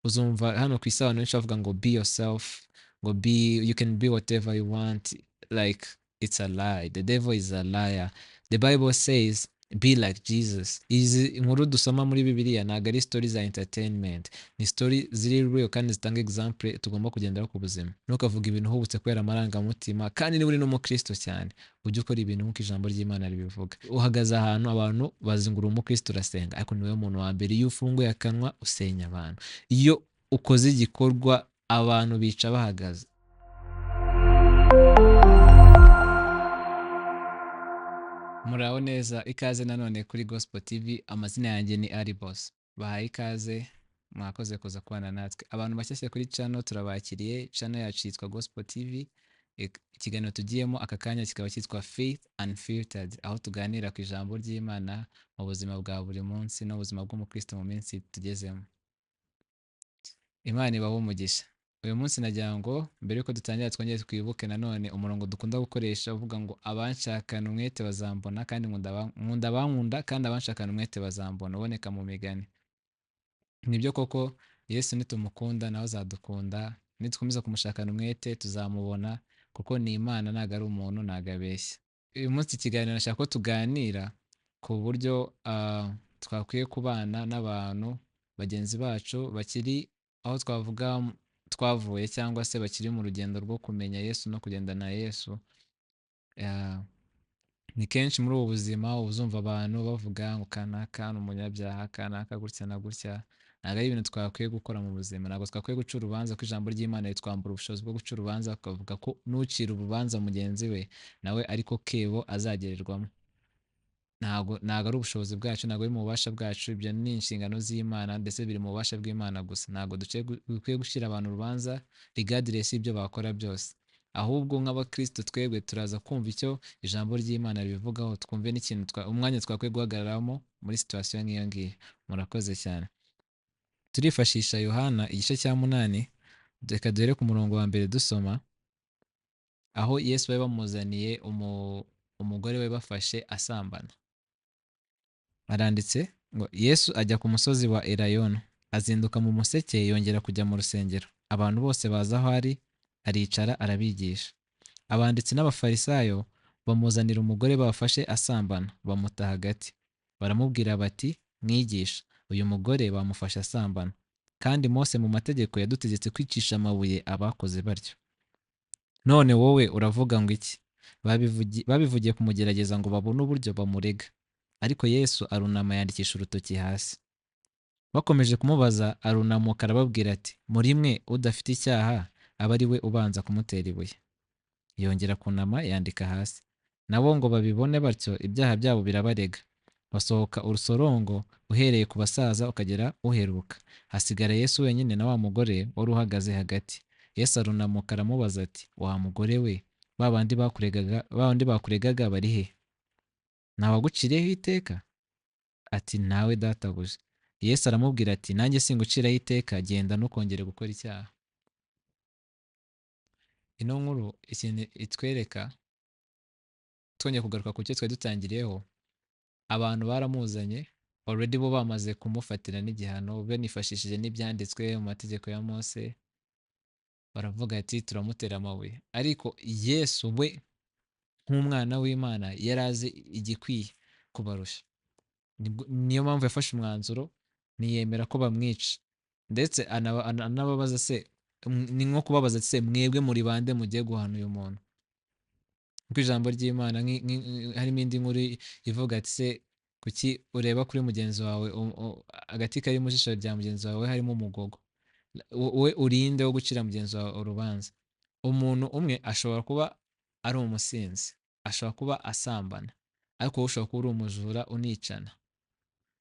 uzumva hano ku isi abantu benshi bavuga ngo be yourself, ngo you can be whatever you want. Like, it's a lie. The devil is a liar. The Bible says be like Jesus. Izi inkuru dusoma muri Bibiliya ntabwo ari story za entertainment, ni story ziri real kandi zitanga example tugomba kugendera ku buzima. Ntukavuga ibintu uhubutse kubera amarangamutima, kandi niba uri n'umukristo cyane ujye ukora ibintu nk'uko ijambo ry'Imana ribivuga. Uhagaze ahantu abantu bazingura umukristo urasenga, ariko niwe muntu wa mbere iyo ufunguye akanwa usenya abantu. Iyo ukoze igikorwa abantu bica bahagaze. Muraho neza, ikaze nanone kuri Gospel TV. Amazina yanjye ni Ali Boss. Bahaye ikaze, mwakoze kuza kubana natwe. Abantu bashyashya kuri channel turabakiriye. Channel yacu yitwa Gospel TV. Ikiganiro tugiyemo aka kanya kikaba cyitwa Faith Unfiltered, aho tuganira ku ijambo ry'Imana mu buzima bwa buri munsi no buzima bw'umukristo mu minsi tugezemo. Imana ibahe umugisha. Uyu munsi nagira ngo mbere yuko dutangira twongere twibuke nanone umurongo dukunda gukoresha uvuga ngo abanshakana umwete bazambona, kandi nkunda abankunda, kandi abanshakana umwete bazambona, uboneka mu Migani. Nibyo koko, Yesu nitumukunda nawe azadukunda, nitukomeza kumushakana umwete tuzamubona, kuko ni Imana, ntabwo ari umuntu, ntabwo abeshya. Uyu munsi ikiganiro nashaka ko tuganira ku buryo twakwiye kubana n'abantu bagenzi bacu bakiri aho twavuye, cyangwa se bakiri mu rugendo rwo kumenya Yesu no kugendana na Yesu. Ni kenshi muri ubu buzima uzumva abantu bavuga ngo kanaka ni umunyabyaha, kanaka gutya na gutya. Ntabwo ari ibintu twakwiye gukora mu buzima. Ntabwo twakwiye guca urubanza, ko ijambo ry'Imana ritwambura ubushobozi bwo guca urubanza, tukavuga ko n'ucira urubanza mugenzi we nawe ariko kebo azagererwamo. Ntabwo ari ubushobozi bwacu, ntabwo biri mu bubasha bwacu. Ibyo ni inshingano z'Imana, ndetse biri mu bubasha bw'Imana gusa. Ntabwo dukwiye gucira abantu urubanza regardless y'ibyo bakora byose. Ahubwo nk'abakristo twebwe turaza kumva icyo ijambo ry'Imana ribivugaho, twumve n'ikintu umwanya twakwiye guhagararamo muri situation nk'iyo ngiyo. Murakoze cyane. Turifashisha Yohana igice cya 8, reka duhere ku murongo wa mbere dusoma, aho Yesu bari bamuzaniye umugore we bafashe asambana. Aranditse ngo Yesu ajya ku musozi wa Elayono, azinduka mu museke, yongera kujya mu rusengero. Abantu bose baza aho ari, aricara arabigisha. Abanditsi n'abafarisayo bamuzanira umugore bafashe asambana, bamuta hagati. Baramubwira bati, mwigisha, uyu mugore bamufashe asambana, kandi Mose mu mategeko yadutegetse kwicisha amabuye abakoze batyo. None wowe uravuga ngo iki? Babivugiye kumugerageza ngo babone uburyo bamurega. Ariko Yesu arunama yandikisha urutoki hasi. Bakomeje kumubaza, arunamuka arababwira ati, muri mwe udafite icyaha aba ari we ubanza kumutera ibuye. Yongera kunama yandika hasi. Nabo ngo babibone batyo, ibyaha byabo birabarega. Basohoka urusorongo, uhereye ku basaza ukagera uheruka. Hasigara Yesu wenyine na wa mugore wari uhagaze hagati. Yesu arunamuka aramubaza ati, wa mugore we, ba bandi bakuregaga bari he? Ntawaguciriyeho iteka? Ati, nawe databuja. Yesu aramubwira ati, nanjye singuciraho iteka, genda ntukongere gukora icyaha. Ino nkuru ikintu itwereka, twongeye kugaruka ku cyo twari dutangiriyeho, abantu baramuzanye already, bo bamaze kumufatira n'igihano, banifashishije n'ibyanditswe mu mategeko ya Mose. Baravuga ati, turamutera amabuye. Ariko Yesu we nk'umwana w'Imana yari azi igikwiye kubarusha. Niyo mpamvu yafashe umwanzuro, ntiyemera ko bamwica, ndetse anababaza se, ni nko kubabaza se, mwebwe muri bande mugiye guhana uyu muntu? Kuko ijambo ry'Imana harimo indi nkuru ivuga ati, se kuki ureba kuri mugenzi wawe, agati kari mu jisho rya mugenzi wawe harimo umugogo? We urinde wo gucira mugenzi wawe urubanza. Umuntu umwe ashobora kuba ari umusinzi, ashobora kuba asambana, ariko wowe ushobora kuba uri umujura unicana.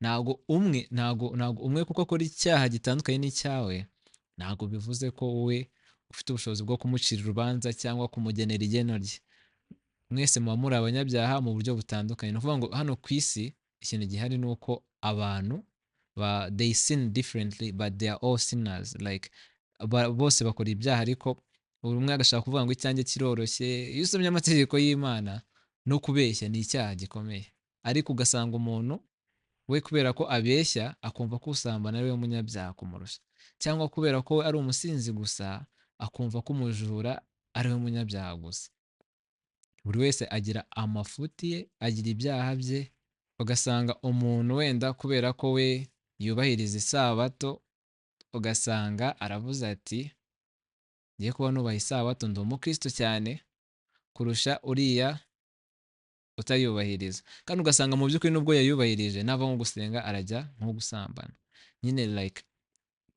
Ntabwo umwe kuko akora icyaha gitandukanye n'icyawe, ntabwo bivuze ko wowe ufite ubushobozi bwo kumucira urubanza cyangwa kumugenera igeno rye. Mwese muba muri abanyabyaha mu buryo butandukanye. Ni ukuvuga ngo hano ku isi ikintu gihari ni uko abantu they sin differently but they are all sinners. Like, bose bakora ibyaha, ariko buri umwe agashaka kuvuga ngo icyanjye kiroroshye. Iyo usomye amategeko y'Imana, no kubeshya ni icyaha gikomeye. Ariko ugasanga umuntu we kubera ko abeshya akumva ko usambana ari we munyabyaha kumurusha, cyangwa kubera ko we ari umusinzi gusa akumva ko umujura ari we munyabyaha gusa. Buri wese agira amafuti ye, agira ibyaha bye, ugasanga umuntu wenda kubera ko we yubahiriza isabato, ugasanga aravuze ati ngiye kuba nubaha isabato ndi umukristo cyane kurusha uriya utayubahiriza, kandi ugasanga mu by'ukuri nubwo yayubahirije nava nko gusenga arajya nko gusambana. Nyine like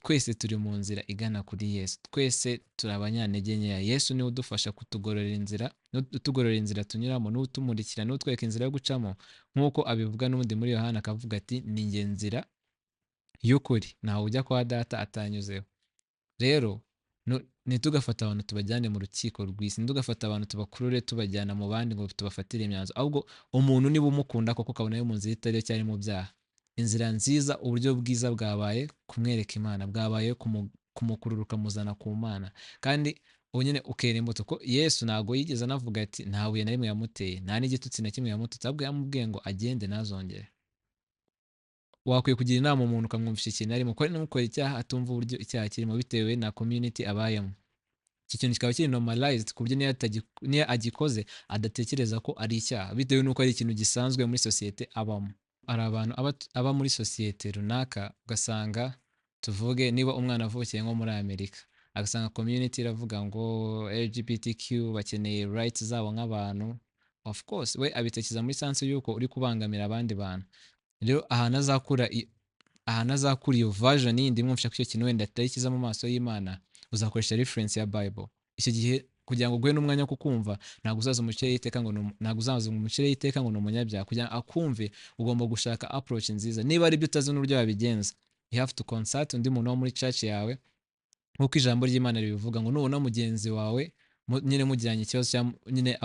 twese turi mu nzira igana kuri Yesu, twese turi abanyantege nkeya. Yesu niwe udufasha kutugororera inzira, utugororera inzira tunyuramo, niwe utumurikira, niwe utwereka inzira yo gucamo, nk'uko abivuga n'ubundi muri Yohana akavuga ati ni njye nzira y'ukuri, ntawe ujya kwa data atanyuzeho. Rero ntitugafata abantu tubajyane mu rukiko rw'isi, ntitugafata abantu tubakurure tubajyana mu bandi ngo tubafatire imyanzuro, ahubwo umuntu niba umukunda koko ukabona yo mu nzira itari yo cyari mu byaha, inzira nziza, uburyo bwiza bwabaye kumwereka Imana, bwabaye kumukurura ukamuzana ku Mana, kandi ubu nyine ukera imbuto. Ko Yesu ntabwo yigeze anavuga ati nta buye na rimwe yamuteye, nta n'igitutsi na kimwe yamututse, ahubwo yamubwiye ngo agende ntazongere. Wakwiye kugira inama umuntu ukamwumvisha ikintu arimo, ko n'ukora icyaha atumva uburyo icyaha kirimo bitewe na community abayemo. Iki kintu kikaba kiri normalized ku buryo niyo agikoze adatekereza ko ari icyaha, bitewe n'uko ari ikintu gisanzwe muri sosiyete abamo. Hari abantu aba muri sosiyete runaka, ugasanga tuvuge niba umwana avukiye nko muri Amerika, agasanga community iravuga ngo LGBTQ bakeneye rights zabo nk'abantu, of course we abitekereza muri sense y'uko uri kubangamira abandi bantu. Rero ahantu azakura iyo version yindi imwumvisha ko icyo kintu wenda atari cyiza mu maso y'Imana, uzakoresha reference ya Bible. Icyo gihe kugira ngo uguhe n'umwanya wo kukumva, ntabwo uzaza umucire y'iteka ngo ni umunyabyaha. Kugira ngo akumve ugomba gushaka approach nziza. Niba ari byo utazi n'uburyo wabigenza, you have to consult undi muntu wo muri church yawe, nk'uko ijambo ry'Imana ribivuga ngo nubona mugenzi wawe nyine mugiranye ikibazo nyine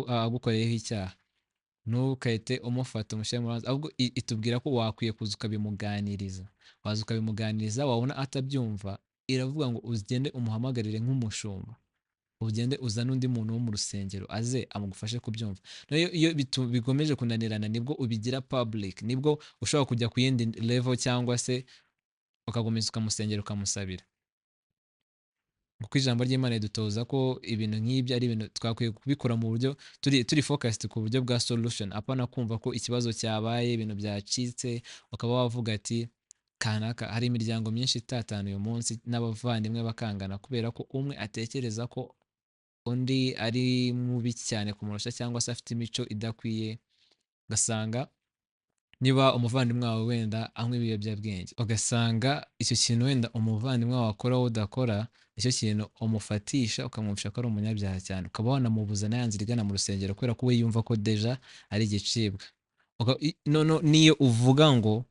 agukoreyeho icyaha, ntukahite umufata umushyire mu rubanza, ahubwo itubwira ko wakwiye kuza ukabimuganiriza. Waza ukabimuganiriza, wabona atabyumva, iravuga ngo ugende umuhamagarire nk'umushumba, ugende uzane undi muntu wo mu rusengero aze amugufashe kubyumva. Iyo bigomeje kunanirana, nibwo ubigira public, nibwo ushobora kujya ku yindi level, cyangwa se ukakomeza ukamusengera ukamusabira. Kuko ijambo ry'Imana ridutoza ko ibintu nk'ibyo ari ibintu twakwiye kubikora mu buryo turi focused ku buryo bwa solution, apana kumva ko ikibazo cyabaye, ibintu byacitse, ukaba wavuga ati kanaka. Hari imiryango myinshi itatana uyu munsi n'abavandimwe bakangana kubera ko umwe atekereza ko undi ari mubi cyane kumurusha, cyangwa se afite imico idakwiye. Ugasanga niba umuvandimwe wawe wenda anywa ibiyobyabwenge, ugasanga icyo kintu wenda umuvandimwe wawe akora wowe udakora, icyo kintu umufatisha ukamwumvisha ko ari umunyabyaha cyane, ukaba wanamubuza na ya nzira igana mu rusengero, kubera ko we yumva ko deja ari igicibwa. Niyo uvuga ngo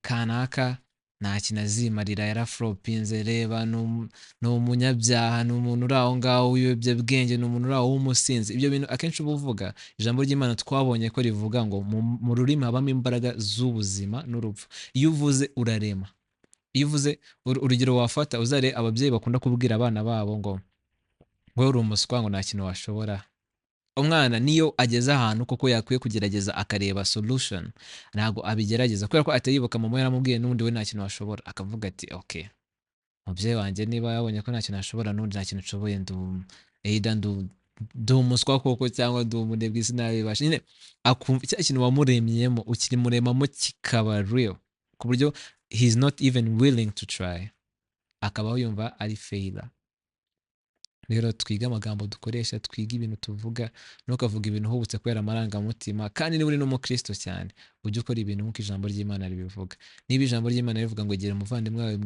kanaka nta kintu azimarira, yarafropinze, reba ni umunyabyaha, ni umuntu uri aho ngaho w'ibiyobyabwenge, ni umuntu uri aho w'umusinzi, ibyo bintu akenshi uba uvuga, ijambo ry'Imana twabonye ko rivuga ngo mu rurimi habamo imbaraga z'ubuzima n'urupfu. Iyo uvuze urarema. Iyo uvuze, urugero wafata, uzare ababyeyi bakunda kubwira abana babo ngo wowe uri umuswa, ngo nta kintu washobora. Umwana niyo ageze ahantu koko yakwiye kugerageza akareba solution, ntabwo abigerageza, kubera ko atayibuka mama yaramubwiye n'undi we nta kintu washobora, akavuga ati okay, mubyeyi wanjye niba yabonye ko nta kintu ashobora, n'undi nta kintu nshoboye, ndi umuswa koko, cyangwa ndi umunebwe sinabibasha. Nyine akumva cya kintu wamuremyemo ukirimuremamo kikaba real, ku buryo he is not even willing to try, akabaho yumva ari failure. Rero twige amagambo dukoresha, twige ibintu tuvuga, ntukavuga ibintu uhubutse kubera amarangamutima. Kandi niba uri n'umukristo cyane, ujye ukora ibintu nk'uko ijambo ry'Imana ribivuga. Niba ijambo ry'Imana rivuga ngo egera umuvandimwe wawe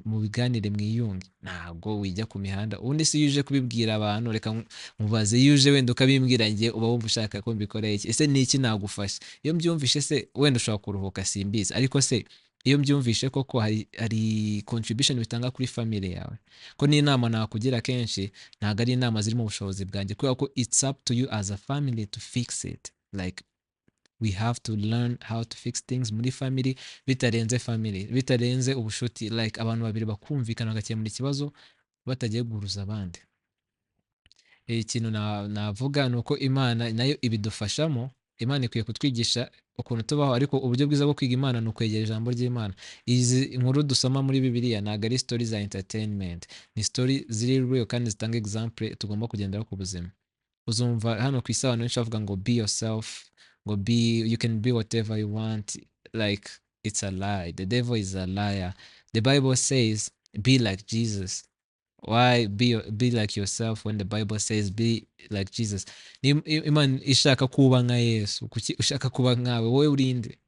mu biganire mwiyunge, ntabwo wijya ku mihanda. Ubundi si iyo uje kubibwira abantu, reka mubaze, iyo uje wenda ukabimbwira njye uba wumva ushaka ko mbikoreye iki? Ese ni iki nagufasha? Iyo mbyumvishe se wenda ushobora kuruhuka, simbizi, ariko se iyo mbyumvishe koko hari contribution bitanga kuri family yawe, ko n'inama nakugira kenshi ntabwo ari inama ziri mu bushobozi bwanjye, kubera ko it's up to you as a family to fix it. Like we have to learn how to fix things muri family, bitarenze ubushuti, like abantu babiri bakumvikana bagakemura ikibazo batagiye guhuruza abandi. Ikintu navuga ni uko Imana nayo ibidufashamo, Imana ikwiye kutwigisha ukuntu tubaho, ariko uburyo bwiza bwo kwiga Imana ni ukwegera ijambo ry'Imana. Izi inkuru dusoma muri Bibiliya ntabwo ari story za entertainment, ni story ziri real kandi zitanga example tugomba kugenderaho ku buzima. Uzumva hano ku isi abantu benshi bavuga ngo be yourself, ngo you can be whatever you want, like it's a lie. The devil is a liar. The Bible says be like Jesus. Why be like yourself when the Bible says be like Jesus? Imana ishaka kuba nka Yesu, kuki ushaka kuba nkawe? Wowe urinde.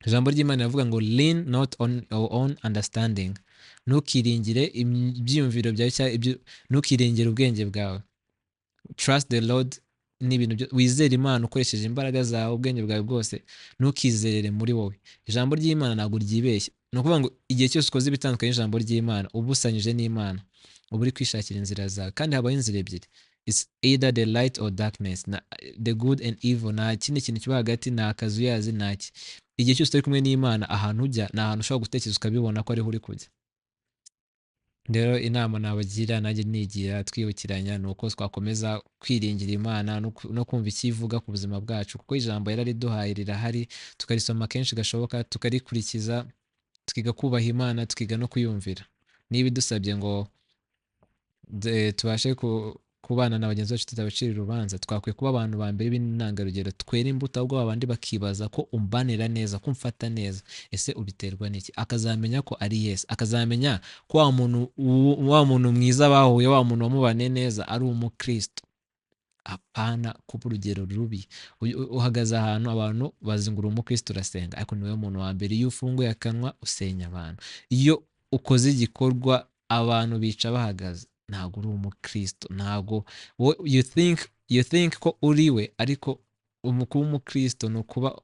Ijambo ry'Imana rivuga ngo lean not on your own understanding. Ntukiringire ibyiyumviro byawe cyangwa ntukiringire ubwenge bwawe. Trust the Lord n'ibintu wizera Imana ukoresheje imbaraga zawe, ubwenge bwawe bwose, ntukizerere muri wowe. Ijambo ry'Imana ntabwo ryibeshya. Ni ukuvuga ngo igihe cyose ukoze ibitandukanye n'ijambo ry'Imana uba usanyije n'Imana, uba uri kwishakira inzira zawe, kandi habaho inzira ebyiri. It's either the light or darkness, the good and evil. Nta kindi kintu kiba hagati, nta kazuyazi, ntaki. Igihe cyose utari kumwe n'Imana, ahantu ujya ni ahantu ushobora gutekereza ukabibona ko ariho uri kujya. Rero inama nabagira, nanjye nigira twibukiranya, ni uko twakomeza kwiringira Imana no kumva icyo ivuga ku buzima bwacu, kuko ijambo yarariduhaye rirahari, tukarisoma kenshi gashoboka, tukarikurikiza, tukiga kubaha Imana, tukiga no kuyumvira. Niba idusabye ngo tubashe kubana na bagenzi bacu tutabacira urubanza, twakwiye kuba abantu ba mbere b'intangarugero, twera imbuto, ahubwo abandi bakibaza ko umbanira neza, ko umfata neza, ese ubiterwa n'iki? Akazamenya ko ari Yesu, akazamenya ko wa muntu mwiza bahuye, wa muntu wamubaniye neza ari umukristo, apana kuba urugero rubi. Uhagaze ahantu abantu bazingura umukristo urasenga, ariko niwe muntu wa mbere iyo ufunguye akanwa usenya abantu. Iyo ukoze igikorwa abantu bica bahagaze, ntabwo uri umukristo. Ntabwo you think ko uri we, ariko kuba umukristo ni ukuba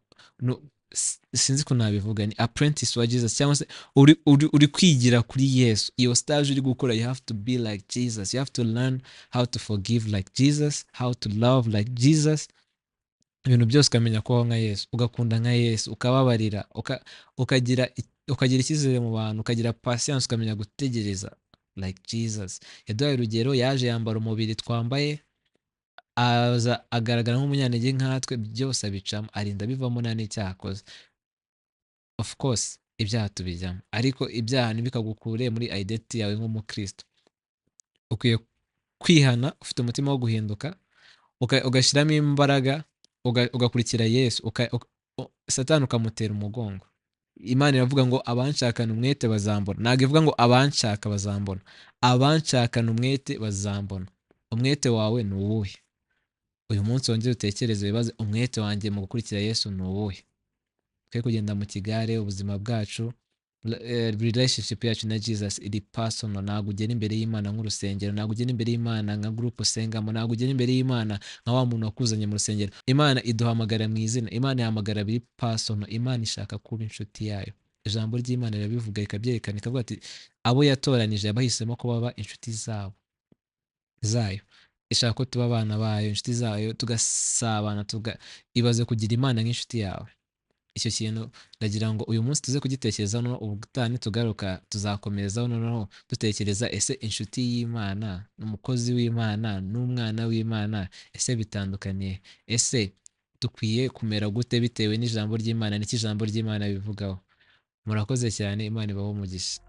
sinzi ko nabivuga, ni apprentice wa Jesus, cyangwa se uri kwigira kuri Yesu. Iyo stage uri gukora, you have to be like Jesus. You have to learn how to forgive like Jesus, how to love like Jesus. Ibintu byose ukamenya kubaho nka Yesu, ugakunda nka Yesu, ukababarira, ukagira icyizere mu bantu, ukagira patience, ukamenya gutegereza like Jesus. Yaduhaye urugero, yaje yambara umubiri twambaye, aza agaragara nk'umunyantege nkatwe, byose abicamo, arinda bivamo nta n'icyaha akoze. Of course ibyaha tubijyamo, ariko ibyaha ntibikagukure muri identity yawe nk'umukristo. Ukwiye kwihana, ufite umutima wo guhinduka, ugashyiramo imbaraga, ugakurikira Yesu, Satani ukamutera umugongo. Imana iravuga ngo abanshakana umwete bazambona. Ntabwo ivuga ngo abanshaka bazambona, abanshakana umwete bazambona. Umwete wawe ni uwuhe? Uyu munsi wongere utekereze, wibaze umwete wanjye mu gukurikira Yesu ni uwuhe? Twe kugenda mu kigare, ubuzima bwacu, relationship yacu na Jesus iri personal. Ntabwo ugera imbere y'Imana nk'urusengero, ntabwo ugera imbere y'Imana nka group usengamo, ntabwo ugera imbere y'Imana nka wa muntu wakuzanye mu rusengero. Imana iduhamagara mu izina, Imana ihamagara biri personal. Imana ishaka kuba inshuti yayo. Ijambo ry'Imana rirabivuga, ikabyerekana, ikavuga ati abo yatoranije yabahisemo ko baba inshuti zayo. Ishaka ko tuba abana bayo, inshuti zayo, tugasabana, ibaze kugira Imana nk'inshuti yawe. Icyo kintu ndagira ngo uyu munsi tuze kugitekerezaho, noneho ubutaha nitugaruka tuzakomerezaho, noneho dutekereza ese inshuti y'Imana n'umukozi w'Imana n'umwana w'Imana ese bitandukaniye? Ese dukwiye kumera gute bitewe n'ijambo ry'Imana? N'iki ijambo ry'Imana bivugaho? Murakoze cyane, Imana ibahe umugisha.